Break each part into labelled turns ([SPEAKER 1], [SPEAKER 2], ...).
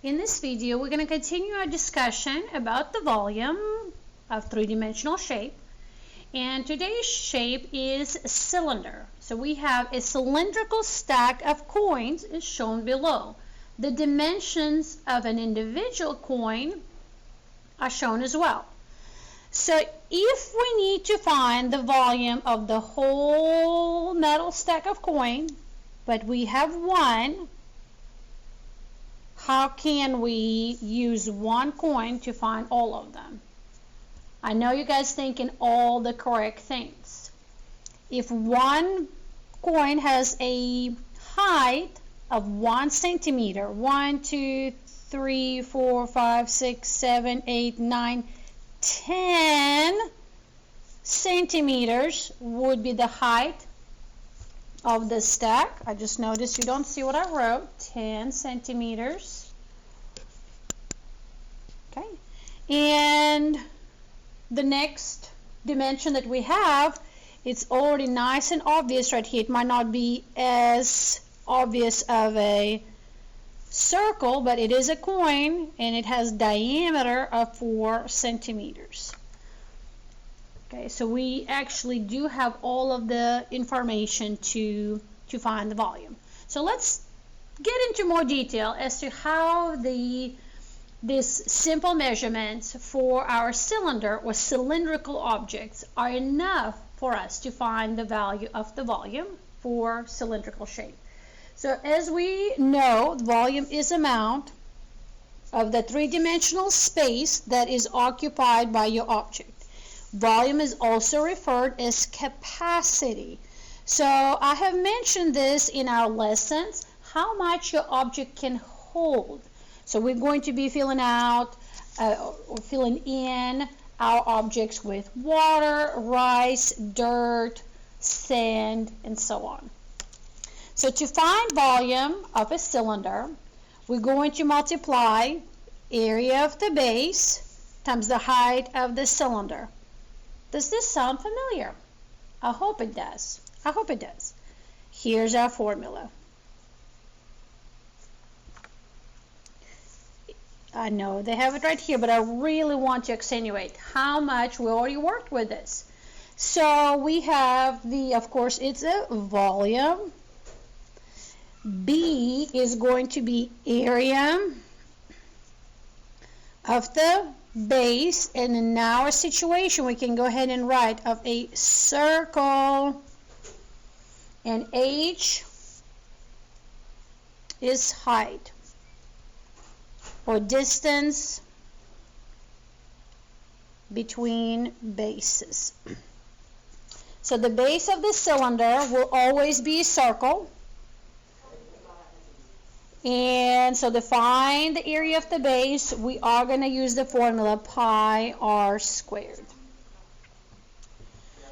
[SPEAKER 1] In this video, we're going to continue our discussion about the volume of three-dimensional shape. And today's shape is a cylinder. So we have a cylindrical stack of coins is shown below. The dimensions of an individual coin are shown as well. So if we need to find the volume of the whole metal stack of coin, but we have one, how can we use one coin to find all of them? I know you guys thinking all the correct things. If one coin has a height of 1 centimeter, 1, 2, 3, 4, 5, 6, 7, 8, 9, 10 centimeters would be the height of the stack. I just noticed you don't see what I wrote. 10 centimeters. Okay. And the next dimension that we have, it's already nice and obvious right here. It might not be as obvious of a circle, but it is a coin and it has diameter of 4 centimeters. Okay, so we actually do have all of the information to find the volume. So let's get into more detail as to how these simple measurements for our cylinder or cylindrical objects are enough for us to find the value of the volume for cylindrical shape. So as we know, volume is the amount of the three-dimensional space that is occupied by your object. Volume is also referred as capacity. So I have mentioned this in our lessons, how much your object can hold. So we're going to be filling out or filling in our objects with water, rice, dirt, sand, and so on. So to find volume of a cylinder, we're going to multiply area of the base times the height of the cylinder. Does this sound familiar? I hope it does. I hope it does. Here's our formula. I know they have it right here, but I really want to accentuate how much we already worked with this. So we have of course, it's a volume. B is going to be area of the base, and in our situation we can go ahead and write of a circle, and H is height or distance between bases. So the base of the cylinder will always be a circle. And so to find the area of the base, we are going to use the formula pi r squared.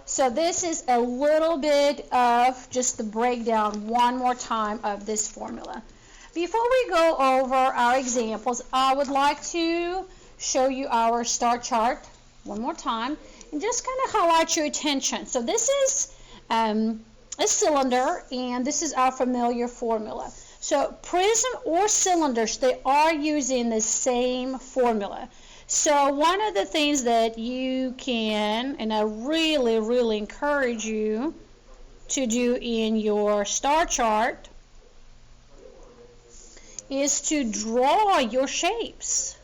[SPEAKER 1] So this is a little bit of just the breakdown one more time of this formula. Before we go over our examples, I would like to show you our star chart one more time and just kind of highlight your attention. So this is a cylinder, and this is our familiar formula. So prism or cylinders, they are using the same formula. So one of the things that you can, and I really encourage you to do in your star chart, is to draw your shapes.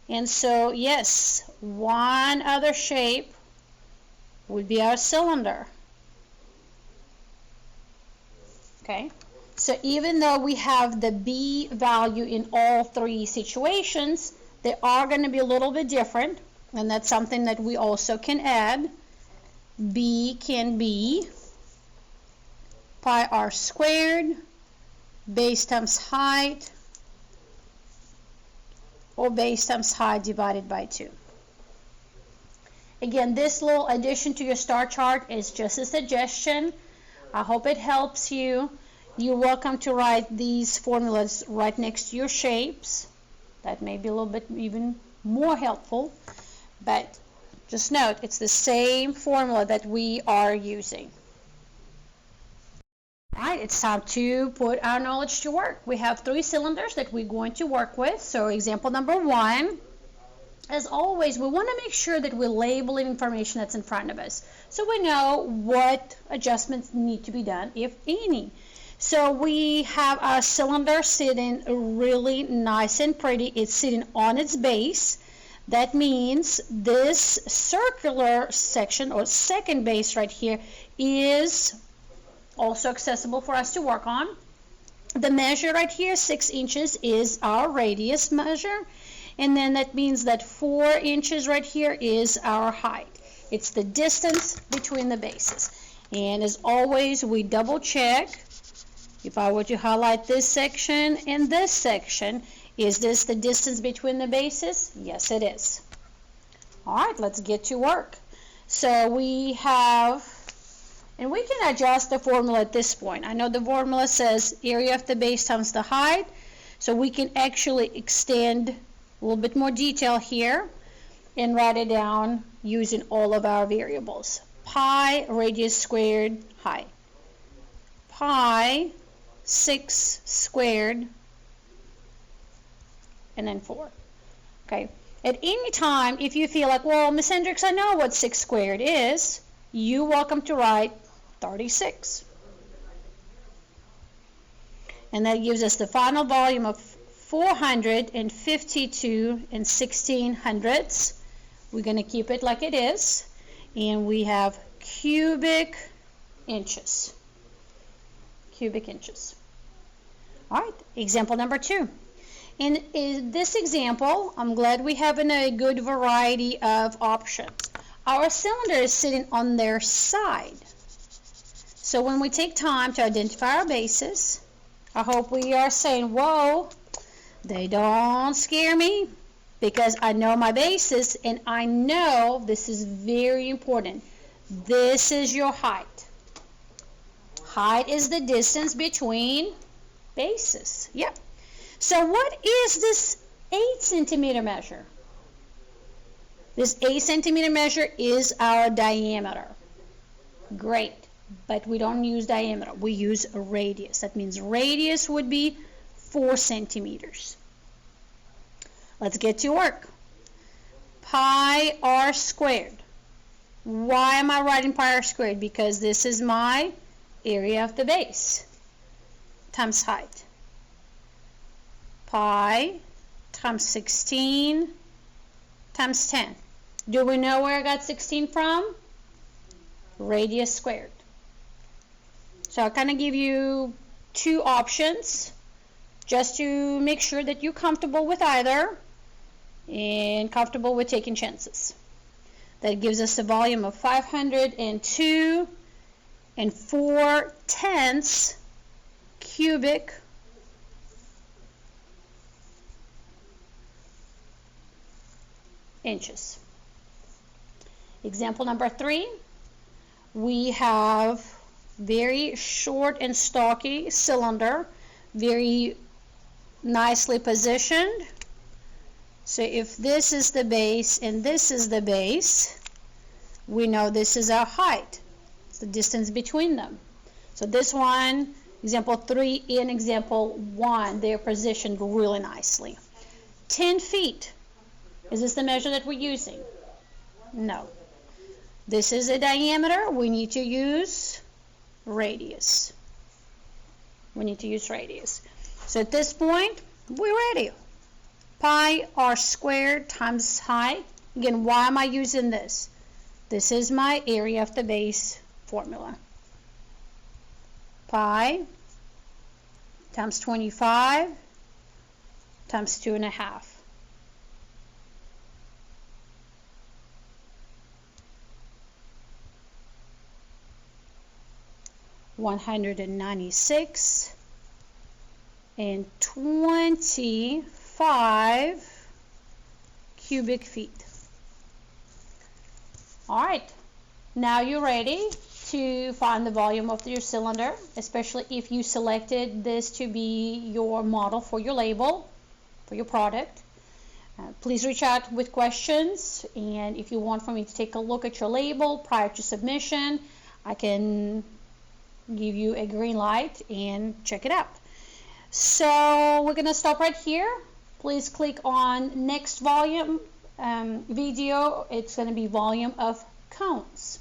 [SPEAKER 1] And so, yes, one other shape would be our cylinder. Okay, so even though we have the B value in all three situations, they are going to be a little bit different, and that's something that we also can add. B can be pi r squared, base times height, or base times height divided by 2. Again, this little addition to your star chart is just a suggestion. I hope it helps you. You're welcome to write these formulas right next to your shapes. That may be a little bit even more helpful. But Just note, it's the same formula that we are using. All right, it's time to put our knowledge to work. We have 3 cylinders that we're going to work with. So example number 1, as always, we want to make sure that we're labeling information that's in front of us, so we know what adjustments need to be done, if any. So we have our cylinder sitting really nice and pretty. It's sitting on its base. That means this circular section or second base right here is also accessible for us to work on. The measure right here, 6 inches, is our radius measure, and then that means that 4 inches right here is our height. It's the distance between the bases. And as always, we double check. If I were to highlight this section and this section, is this the distance between the bases? Yes, it is. All right, let's get to work. So we have, and we can adjust the formula at this point. I know the formula says area of the base times the height, so we can actually extend a little bit more detail here and write it down using all of our variables. Pi radius squared height. Pi 6 squared, and then 4. Okay. At any time, if you feel like, well, Miss Hendricks, I know what 6 squared is, you're welcome to write 36. And that gives us the final volume of 452 and 1600ths. We're going to keep it like it is. And we have cubic inches. Cubic inches. All right, example number 2. In this example, I'm glad we have a good variety of options. Our cylinder is sitting on their side. So when we take time to identify our bases, I hope we are saying, whoa, they don't scare me, because I know my bases, and I know this is very important. This is your height. Height is the distance between bases. Yep. So what is this 8 centimeter measure? This 8 centimeter measure is our diameter. Great. But we don't use diameter. We use a radius. That means radius would be 4 centimeters. Let's get to work. Pi r squared. Why am I writing pi r squared? Because this is my area of the base times height. Pi times 16 times 10. Do we know where I got 16 from? Radius squared. So I'll kind of give you 2 options just to make sure that you're comfortable with either and comfortable with taking chances. That gives us a volume of 502 and 4/10 cubic inches. Example number 3, we have very short and stocky cylinder, very nicely positioned. So if this is the base and this is the base, we know this is our height. It's the distance between them. So this one, example 3 and example 1, they're positioned really nicely. 10 feet. Is this the measure that we're using? No. This is a diameter. We need to use radius. We need to use radius. So at this point, we're ready. Pi r squared times height. Again, why am I using this? This is my area of the base formula. Pi times 25 times 2.5. $196 and 25 cubic feet. All right, now you're ready to find the volume of your cylinder, especially if you selected this to be your model for your label, for your product. Please reach out with questions, and if you want for me to take a look at your label prior to submission, I can give you a green light and check it out. So we're going to stop right here. Please click on next volume video. It's going to be volume of cones.